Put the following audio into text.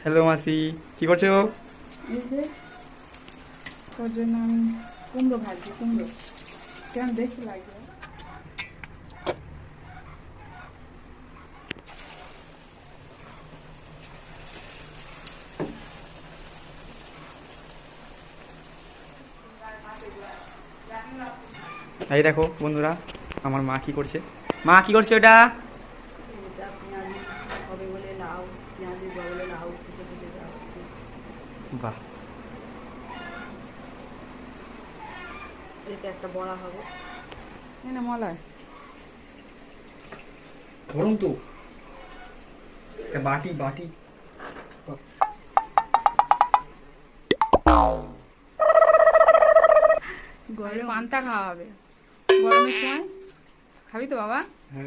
Hello মাসি, কি করছো? এই যে তোর জন্য আমি কুমড়ো ভাজছি। কুমড়ো কেমন দেখতে লাগবে? এই দেখো বন্ধুরা, আমার মা কি করছে। মা কি করছে ওটা? এটা পেঁয়াজি হবে বলে লাউ, পেঁয়াজি বলে লাউ কুচে কুচে দেওয়া হচ্ছে। বাহ, এতে একটা বড়া হবে। না মলায় গরম তো। বাটি বাটি। গরমে পান্তা খাওয়া হবে গরমের সময়। খাবি তো বাবা? হ্যাঁ